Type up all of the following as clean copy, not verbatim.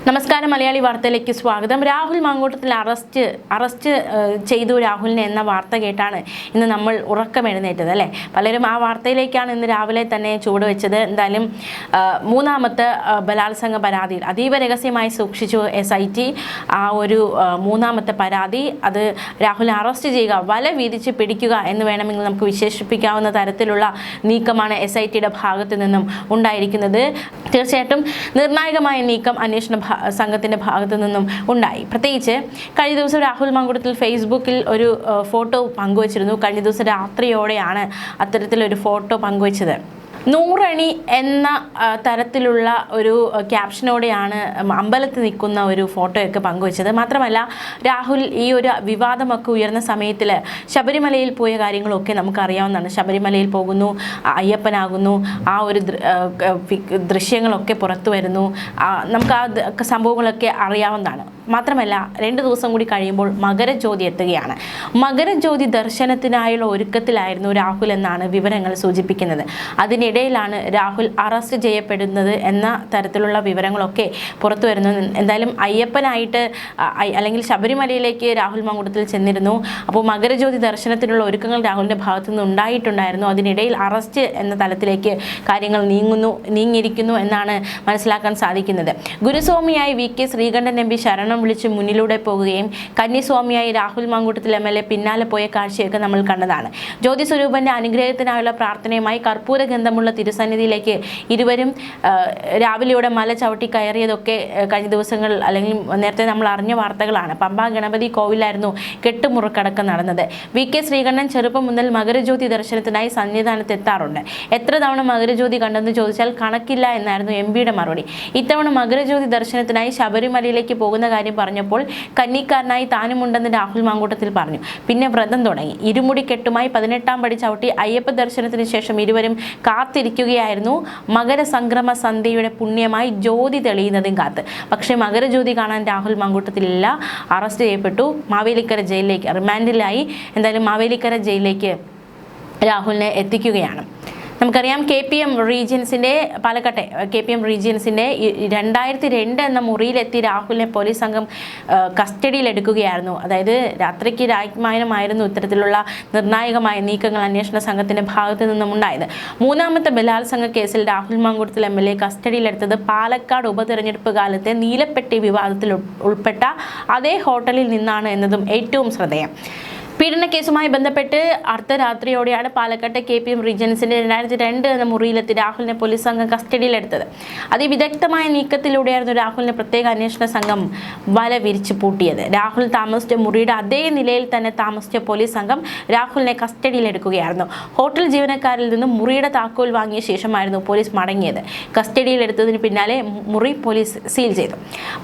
നമസ്കാരം, മലയാളി വാർത്തയിലേക്ക് സ്വാഗതം. രാഹുൽ മാങ്കൂട്ടത്തിൽ അറസ്റ്റ് ചെയ്തു രാഹുലിനെ എന്ന വാർത്ത കേട്ടാണ് ഇന്ന് നമ്മൾ ഉറക്കമെഴുന്നേറ്റത് അല്ലേ? പലരും ആ വാർത്തയിലേക്കാണ് ഇന്ന് രാവിലെ തന്നെ ചുവടുവെച്ചത്. എന്തായാലും മൂന്നാമത്തെ ബലാത്സംഗ പരാതിയിൽ അതീവ രഹസ്യമായി സൂക്ഷിച്ചു SIT. ആ ഒരു മൂന്നാമത്തെ പരാതി അത് രാഹുലിനെ അറസ്റ്റ് ചെയ്യുക, വല വീതിച്ച് പിടിക്കുക എന്ന് വേണമെങ്കിൽ നമുക്ക് വിശേഷിപ്പിക്കാവുന്ന തരത്തിലുള്ള നീക്കമാണ് SITയുടെ ഭാഗത്തു നിന്നും ഉണ്ടായിരിക്കുന്നത്. തീർച്ചയായിട്ടും നിർണായകമായ നീക്കം അന്വേഷണ സംഘത്തിന്റെ ഭാഗത്തു നിന്നും ഉണ്ടായി. പ്രത്യേകിച്ച് കഴിഞ്ഞ ദിവസം രാഹുൽ മാങ്കൂട്ടത്തിൽ ഫേസ്ബുക്കിൽ ഒരു ഫോട്ടോ പങ്കുവച്ചിരുന്നു. കഴിഞ്ഞ ദിവസം രാത്രിയോടെയാണ് അത്തരത്തിലൊരു ഫോട്ടോ പങ്കുവച്ചത്. 100 അണി എന്ന തരത്തിലുള്ള ഒരു ക്യാപ്ഷനോടെയാണ് അമ്പലത്തിൽ നിൽക്കുന്ന ഒരു ഫോട്ടോയൊക്കെ പങ്കുവച്ചത്. മാത്രമല്ല, രാഹുൽ ഈ ഒരു വിവാദമൊക്കെ ഉയർന്ന സമയത്തിൽ ശബരിമലയിൽ പോയ കാര്യങ്ങളൊക്കെ നമുക്കറിയാവുന്നതാണ്. ശബരിമലയിൽ പോകുന്നു, അയ്യപ്പനാകുന്നു, ആ ഒരു ദൃശ്യങ്ങളൊക്കെ പുറത്തു വരുന്നു. നമുക്ക് ആ സംഭവങ്ങളൊക്കെ അറിയാവുന്നതാണ്. മാത്രമല്ല, 2 ദിവസം കൂടി കഴിയുമ്പോൾ മകരജ്യോതി എത്തുകയാണ്. മകരജ്യോതി ദർശനത്തിനായുള്ള ഒരുക്കത്തിലായിരുന്നു രാഹുൽ എന്നാണ് വിവരങ്ങൾ സൂചിപ്പിക്കുന്നത്. അതിനിടയിലാണ് രാഹുൽ അറസ്റ്റ് ചെയ്യപ്പെടുന്നത് എന്ന തരത്തിലുള്ള വിവരങ്ങളൊക്കെ പുറത്തു വരുന്നത്. എന്തായാലും അയ്യപ്പനായിട്ട് അല്ലെങ്കിൽ ശബരിമലയിലേക്ക് രാഹുൽ മാങ്കൂട്ടത്തിൽ ചെന്നിരുന്നു. അപ്പോൾ മകരജ്യോതി ദർശനത്തിനുള്ള ഒരുക്കങ്ങൾ രാഹുലിൻ്റെ ഭാഗത്തു നിന്ന് ഉണ്ടായിട്ടുണ്ടായിരുന്നു. അതിനിടയിൽ അറസ്റ്റ് എന്ന തലത്തിലേക്ക് കാര്യങ്ങൾ നീങ്ങിയിരിക്കുന്നു എന്നാണ് മനസ്സിലാക്കാൻ സാധിക്കുന്നത്. ഗുരുസ്വാമിയായി VK ശ്രീകണ്ഠൻ MP ശരണം വിളിച്ച് മുന്നിലൂടെ പോകുകയും കന്യസ്വാമിയായി രാഹുൽ മാങ്കൂട്ടത്തിൽ MLA പിന്നാലെ പോയ കാഴ്ചയൊക്കെ നമ്മൾ കണ്ടതാണ്. ജ്യോതി സ്വരൂപന്റെ അനുഗ്രഹത്തിനായുള്ള പ്രാർത്ഥനയുമായി കർപ്പൂര ഗന്ധമുള്ള തിരുസന്നിധിയിലേക്ക് ഇരുവരും രാവിലെയോടെ മല ചവിട്ടി കയറിയതൊക്കെ കഴിഞ്ഞ ദിവസങ്ങൾ അല്ലെങ്കിൽ നേരത്തെ നമ്മൾ അറിഞ്ഞ വാർത്തകളാണ്. പമ്പ ഗണപതി കോവിലായിരുന്നു കെട്ടുമുറുക്കടക്കം നടന്നത്. VK ശ്രീകണ്ഠൻ ചെറുപ്പം മുതൽ മകരജ്യോതി ദർശനത്തിനായി സന്നിധാനത്ത് എത്താറുണ്ട്. എത്ര തവണ മകരജ്യോതി കണ്ടെന്ന് ചോദിച്ചാൽ കണക്കില്ല എന്നായിരുന്നു MPയുടെ മറുപടി. ഇത്തവണ മകരജ്യോതി ദർശനത്തിനായി ശബരിമലയിലേക്ക് പോകുന്ന കാര്യം പറഞ്ഞപ്പോൾ കന്നിക്കാരനായി താനുമുണ്ടെന്ന് രാഹുൽ മാങ്കൂട്ടത്തിൽ പറഞ്ഞു. പിന്നെ വ്രതം തുടങ്ങി. ഇരുമുടി കെട്ടുമായി 18ാം പടി ചവിട്ടി അയ്യപ്പ ദർശനത്തിന് ശേഷം ഇരുവരും കാത്തിരിക്കുകയായിരുന്നു. മകരസംക്രമ സന്ധ്യയുടെ പുണ്യമായി ജ്യോതി തെളിയുന്നതും കാത്ത്. പക്ഷേ മകരജ്യോതി കാണാൻ രാഹുൽ മാങ്കൂട്ടത്തിലില്ല. അറസ്റ്റ് ചെയ്യപ്പെട്ടു. മാവേലിക്കര ജയിലിലേക്ക് റിമാൻഡിലായി. എന്തായാലും മാവേലിക്കര ജയിലിലേക്ക് രാഹുലിനെ എത്തിക്കുകയാണ്. നമുക്കറിയാം, KPM റീജിയൻസിൻ്റെ പാലക്കാട്ടെ KPM റീജിയൻസിൻ്റെ 2002 എന്ന മുറിയിലെത്തി രാഹുലിനെ പോലീസ് സംഘം കസ്റ്റഡിയിലെടുക്കുകയായിരുന്നു. അതായത് രാത്രിക്ക് രാജ്യമായിരുന്നു ഇത്തരത്തിലുള്ള നിർണായകമായ നീക്കങ്ങൾ അന്വേഷണ സംഘത്തിൻ്റെ ഭാഗത്തു നിന്നും ഉണ്ടായത്. മൂന്നാമത്തെ ബലാത്സംഗ കേസിൽ രാഹുൽ മാങ്കൂട്ടത്തിൽ MLA കസ്റ്റഡിയിലെടുത്തത് പാലക്കാട് ഉപതെരഞ്ഞെടുപ്പ് കാലത്തെ നീലപ്പെട്ടി വിവാദത്തിൽ ഉൾപ്പെട്ട അതേ ഹോട്ടലിൽ നിന്നാണ് എന്നതും ഏറ്റവും ശ്രദ്ധേയം. പീഡന കേസുമായി ബന്ധപ്പെട്ട് അർദ്ധരാത്രിയോടെയാണ് പാലക്കാട്ടെ KPM റീജിയൻസിന്റെ 2002 എന്ന മുറിയിലെത്തി രാഹുലിനെ പോലീസ് സംഘം കസ്റ്റഡിയിലെടുത്തത്. അതിവിദഗ്ധമായ നീക്കത്തിലൂടെയായിരുന്നു രാഹുലിനെ പ്രത്യേക അന്വേഷണ സംഘം വല വിരിച്ചു പൂട്ടിയത്. രാഹുൽ താമസിച്ച മുറിയുടെ അതേ നിലയിൽ തന്നെ താമസിച്ച പോലീസ് സംഘം രാഹുലിനെ കസ്റ്റഡിയിലെടുക്കുകയായിരുന്നു. ഹോട്ടൽ ജീവനക്കാരിൽ നിന്നും മുറിയുടെ താക്കോൽ വാങ്ങിയ ശേഷമായിരുന്നു പോലീസ് മടങ്ങിയത്. കസ്റ്റഡിയിലെടുത്തതിന് പിന്നാലെ മുറി പോലീസ് സീൽ ചെയ്തു.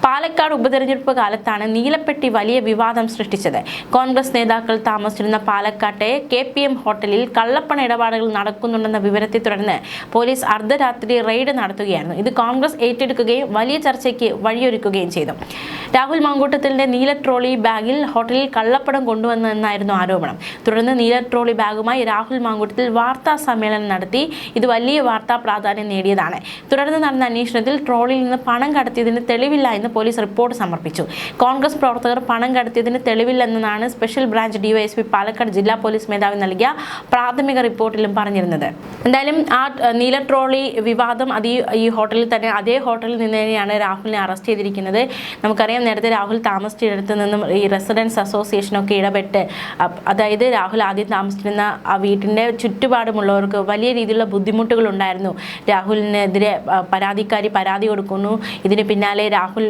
പാലക്കാട് ഉപതെരഞ്ഞെടുപ്പ് കാലത്താണ് നീലപ്പെട്ടി വലിയ വിവാദം സൃഷ്ടിച്ചത്. കോൺഗ്രസ് നേതാക്കൾ താമസിച്ചിരുന്ന പാലക്കാട്ടെ KPM ഹോട്ടലിൽ കള്ളപ്പണ ഇടപാടുകൾ നടക്കുന്നുണ്ടെന്ന വിവരത്തെ തുടർന്ന് പോലീസ് അർദ്ധരാത്രി റെയ്ഡ് നടത്തുകയായിരുന്നു. ഇത് കോൺഗ്രസ് ഏറ്റെടുക്കുകയും വലിയ ചർച്ചയ്ക്ക് വഴിയൊരുക്കുകയും ചെയ്തു. രാഹുൽ മാങ്കൂട്ടത്തിന്റെ നീല ട്രോളി ബാഗിൽ ഹോട്ടലിൽ കള്ളപ്പണം കൊണ്ടുവന്നെന്നായിരുന്നു ആരോപണം. തുടർന്ന് നീല ട്രോളി ബാഗുമായി രാഹുൽ മാങ്കൂട്ടത്തിൽ വാർത്താ സമ്മേളനം നടത്തി. ഇത് വലിയ വാർത്താ പ്രാധാന്യം നേടിയതാണ്. തുടർന്ന് നടന്ന അന്വേഷണത്തിൽ ട്രോളിയിൽ നിന്ന് പണം കടത്തിയതിന് തെളിവില്ല എന്ന് പോലീസ് റിപ്പോർട്ട് സമർപ്പിച്ചു. കോൺഗ്രസ് പ്രവർത്തകർ പണം കടത്തിയതിന് തെളിവില്ലെന്നാണ് സ്പെഷ്യൽ ബ്രാഞ്ച് DYSP പാലക്കാട് ജില്ലാ പോലീസ് മേധാവി നൽകിയ പ്രാഥമിക റിപ്പോർട്ടിലും പറഞ്ഞിരുന്നത്. എന്തായാലും ആ നീല ട്രോളി വിവാദം ഈ ഹോട്ടലിൽ തന്നെ അതേ ഹോട്ടലിൽ നിന്ന് തന്നെയാണ് രാഹുലിനെ അറസ്റ്റ് ചെയ്തിരിക്കുന്നത്. നമുക്കറിയാം, നേരത്തെ രാഹുൽ താമസിച്ചിടത്ത് നിന്നും ഈ റെസിഡൻസ് അസോസിയേഷനൊക്കെ ഇടപെട്ട്, അതായത് രാഹുൽ ആദ്യം താമസിച്ചിരുന്ന ആ വീട്ടിൻ്റെ ചുറ്റുപാടുമുള്ളവർക്ക് വലിയ രീതിയിലുള്ള ബുദ്ധിമുട്ടുകൾ ഉണ്ടായിരുന്നു. രാഹുലിനെതിരെ പരാതി കൊടുക്കുന്നു. ഇതിന് പിന്നാലെ രാഹുൽ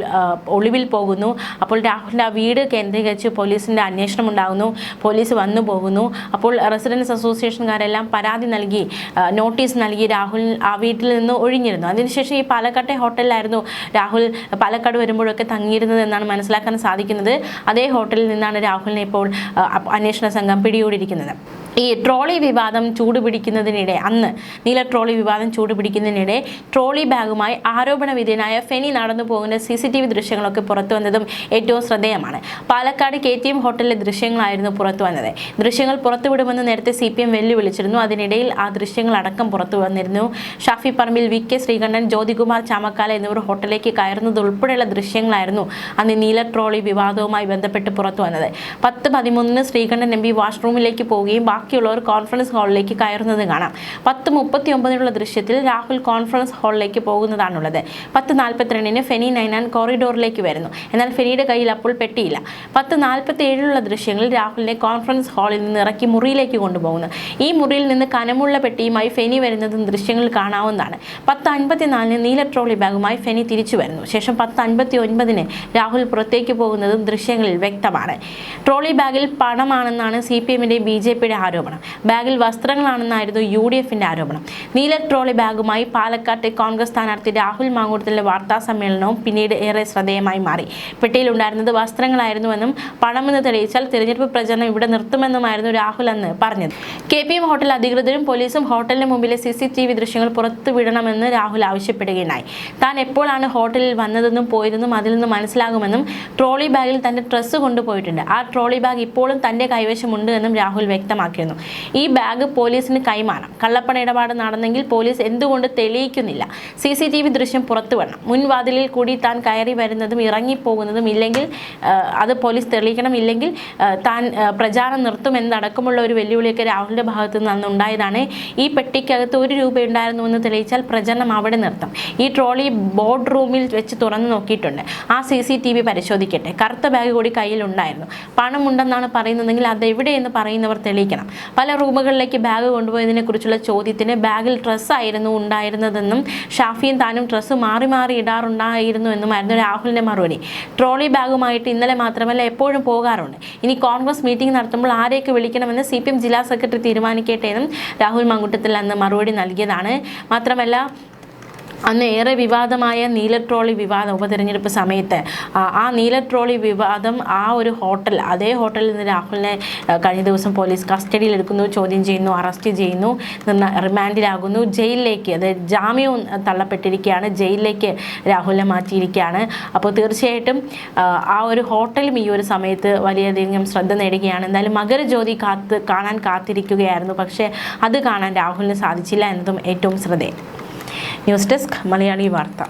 ഒളിവിൽ പോകുന്നു. അപ്പോൾ രാഹുലിൻ്റെ ആ വീട് കേന്ദ്രീകരിച്ച് പോലീസിൻ്റെ അന്വേഷണം ഉണ്ടാകുന്നു. പോലീസ് വന്നു പോകുന്നു. അപ്പോൾ റെസിഡൻസ് അസോസിയേഷൻകാരെല്ലാം പരാതി നൽകി, നോട്ടീസ് നൽകി രാഹുൽ ആ വീട്ടിൽ നിന്ന് ഒഴിഞ്ഞിരുന്നു. അതിനുശേഷം ഈ പാലക്കാട്ടെ ഹോട്ടലിലായിരുന്നു രാഹുൽ പാലക്കാട് വരുമ്പോഴൊക്കെ തങ്ങിയിരുന്നത് എന്നാണ് മനസ്സിലാക്കാൻ സാധിക്കുന്നത്. അതേ ഹോട്ടലിൽ നിന്നാണ് രാഹുലിനെ ഇപ്പോൾ അന്വേഷണ സംഘം പിടികൂടിയിരിക്കുന്നത്. ഈ ട്രോളി വിവാദം ചൂടുപിടിക്കുന്നതിനിടെ നീല ട്രോളി വിവാദം ചൂടുപിടിക്കുന്നതിനിടെ ട്രോളി ബാഗുമായി ആരോപണ വിധേയനായ ഫെനി നടന്നു പോകുന്ന CCTV ദൃശ്യങ്ങളൊക്കെ പുറത്തു വന്നതും ഏറ്റവും ശ്രദ്ധേയമാണ്. പാലക്കാട് KTM ഹോട്ടലിലെ ദൃശ്യങ്ങളായിരുന്നു പുറത്തു വന്നത്. ദൃശ്യങ്ങൾ പുറത്തുവിടുമെന്ന് നേരത്തെ CPM വെല്ലുവിളിച്ചിരുന്നു. അതിനിടയിൽ ആ ദൃശ്യങ്ങളടക്കം പുറത്തു വന്നിരുന്നു. ഷാഫി പറമ്പിൽ, VK ശ്രീകണ്ഠൻ, ജ്യോതികുമാർ ചാമക്കാല എന്നിവർ ഹോട്ടലിലേക്ക് കയറുന്നത് ഉൾപ്പെടെയുള്ള ദൃശ്യങ്ങളായിരുന്നു അന്ന് നീല ട്രോളി വിവാദവുമായി ബന്ധപ്പെട്ട് പുറത്തു വന്നത്. 10:13 ശ്രീകണ്ഠൻ MP വാഷ്റൂമിലേക്ക് പോവുകയും ബാക്കിയുള്ളവർ കോൺഫറൻസ് ഹാളിലേക്ക് കയറുന്നത് കാണാം. 10:39 ദൃശ്യത്തിൽ രാഹുൽ കോൺഫറൻസ് ഹാളിലേക്ക് പോകുന്നതാണുള്ളത്. 10:42 ഫെനി നൈനാൻ കോറിഡോറിലേക്ക് വരുന്നു. എന്നാൽ ഫെനിയുടെ കയ്യിൽ അപ്പോൾ പെട്ടിയില്ല. 10:47 ദൃശ്യങ്ങളിൽ രാഹുലിനെ കോൺഫറൻസ് ഹാളിൽ നിന്ന് ഇറക്കി മുറിയിലേക്ക് കൊണ്ടുപോകുന്നു. ഈ മുറിയിൽ നിന്ന് കനമുള്ള പെട്ടിയുമായി ഫെനി വരുന്നതും ദൃശ്യങ്ങളിൽ കാണാവുന്നതാണ്. 10:54 നീല ട്രോളി ബാഗുമായി ഫെനി തിരിച്ചു വരുന്നു. ശേഷം 10:59 രാഹുൽ പുറത്തേക്ക് പോകുന്നതും ദൃശ്യങ്ങളിൽ വ്യക്തമാണ്. ട്രോളി ബാഗിൽ പണമാണെന്നാണ് CPMന്റെ BJPയുടെ ആരോപണം. ബാഗിൽ വസ്ത്രങ്ങളാണെന്നായിരുന്നു UDFന്റെ ആരോപണം. നീല ട്രോളി ബാഗുമായി പാലക്കാട്ടെ കോൺഗ്രസ് സ്ഥാനാർത്ഥി രാഹുൽ മാങ്കൂട്ടത്തിലെ വാർത്താ സമ്മേളനവും പിന്നീട് ഏറെ ശ്രദ്ധേയമായി മാറി. പെട്ടിയിലുണ്ടായിരുന്നത് വസ്ത്രങ്ങളായിരുന്നുവെന്നും പണമെന്ന് തെളിയിച്ചാൽ തിരഞ്ഞെടുപ്പ് പ്രചരണം ഇവിടെ നിർത്തുമെന്നുമായിരുന്നു രാഹുൽ അന്ന് പറഞ്ഞത്. KPM ഹോട്ടൽ അധികൃതരും പോലീസും ഹോട്ടലിന് മുമ്പിലെ CCTV ദൃശ്യങ്ങൾ പുറത്തുവിടണമെന്ന് രാഹുൽ ആവശ്യപ്പെടുകയുണ്ടായി. താൻ എപ്പോഴാണ് ഹോട്ടലിൽ വന്നതെന്നും പോയതെന്നും അതിൽ നിന്ന് മനസ്സിലാകുമെന്നും ട്രോളി ബാഗിൽ തന്റെ ഡ്രസ്സ് കൊണ്ടുപോയിട്ടുണ്ട്. ആ ട്രോളി ബാഗ് ഇപ്പോഴും തന്റെ കൈവശമുണ്ട് എന്നും രാഹുൽ വ്യക്തമാക്കിയിരുന്നു. ഈ ബാഗ് പോലീസിന് കൈമാറാം. കള്ളപ്പണ ഇടപാട് നടന്നെങ്കിൽ പോലീസ് എന്തുകൊണ്ട് തെളിയിക്കുന്നില്ല? CCTV ദൃശ്യം പുറത്തുവിടണം. മുൻവാതിലിൽ കൂടി താൻ കയറി വരുന്നതും ഇറങ്ങിപ്പോകുന്നതും ഇല്ലെങ്കിൽ അത് പോലീസ് തെളിയിക്കണം. ഇല്ലെങ്കിൽ താൻ പ്രചാരണം നിർത്തുമെന്നടക്കമുള്ള ഒരു വെല്ലുവിളിയൊക്കെ രാഹുലിന്റെ ഭാഗത്തു നിന്ന് അന്ന് ഉണ്ടായതാണ്. ഈ പെട്ടിക്കകത്ത് 1 രൂപ ഉണ്ടായിരുന്നുവെന്ന് തെളിയിച്ചാൽ പ്രചരണം അവിടെ നിർത്തും. ഈ ട്രോളി ബോർഡ് റൂമിൽ വെച്ച് തുറന്നു നോക്കിയിട്ടുണ്ട്. ആ CCTV പരിശോധിക്കട്ടെ. കറുത്ത ബാഗ് കൂടി കയ്യിലുണ്ടായിരുന്നു. പണമുണ്ടെന്നാണ് പറയുന്നതെങ്കിൽ അതെവിടെയെന്ന് പറയുന്നവർ തെളിയിക്കണം. പല റൂമുകളിലേക്ക് ബാഗ് കൊണ്ടുപോയതിനെ കുറിച്ചുള്ള ചോദ്യത്തിന് ബാഗിൽ ഡ്രസ്സായിരുന്നു ഉണ്ടായിരുന്നതെന്നും ഷാഫിയും താനും ഡ്രസ്സ് മാറി മാറി ഇടാറുണ്ടായിരുന്നു എന്നുമായിരുന്നു രാഹുലിന്റെ മറുപടി. ട്രോളി ബാഗുമായിട്ട് ഇന്നലെ മാത്രമല്ല എപ്പോഴും പോകാറുണ്ട്. ഇനി കോൺഗ്രസ് മീറ്റിംഗ് നടത്തുമ്പോൾ ആരെയൊക്കെ വിളിക്കണമെന്ന് CPM ജില്ലാ സെക്രട്ടറി തീരുമാനിക്കട്ടെ എന്നും രാഹുൽ മാങ്കൂട്ടത്തിൽ അന്ന് മറുപടി നൽകിയതാണ്. മാത്രമല്ല അന്ന് ഏറെ വിവാദമായ നീല ട്രോളി വിവാദം ഉപതെരഞ്ഞെടുപ്പ് സമയത്ത് ആ നീല ട്രോളി വിവാദം ആ ഒരു ഹോട്ടൽ, അതേ ഹോട്ടലിൽ നിന്ന് രാഹുലിനെ കഴിഞ്ഞ ദിവസം പോലീസ് കസ്റ്റഡിയിൽ എടുക്കുന്നു, ചോദ്യം ചെയ്യുന്നു, അറസ്റ്റ് ചെയ്യുന്നു, റിമാൻഡിലാകുന്നു, ജയിലിലേക്ക്, അത് ജാമ്യവും തള്ളപ്പെട്ടിരിക്കുകയാണ്, ജയിലിലേക്ക് രാഹുലിനെ മാറ്റിയിരിക്കുകയാണ്. അപ്പോൾ തീർച്ചയായിട്ടും ആ ഒരു ഹോട്ടലും ഈ ഒരു സമയത്ത് വലിയധികം ശ്രദ്ധ നേടുകയാണ്. എന്തായാലും മകരജ്യോതി കാണാൻ കാത്തിരിക്കുകയായിരുന്നു. പക്ഷേ അത് കാണാൻ രാഹുലിന് സാധിച്ചില്ല എന്നതും ഏറ്റവും ശ്രദ്ധേയം. ന്യൂസ് ഡെസ്ക് മലയാളി വാർത്ത.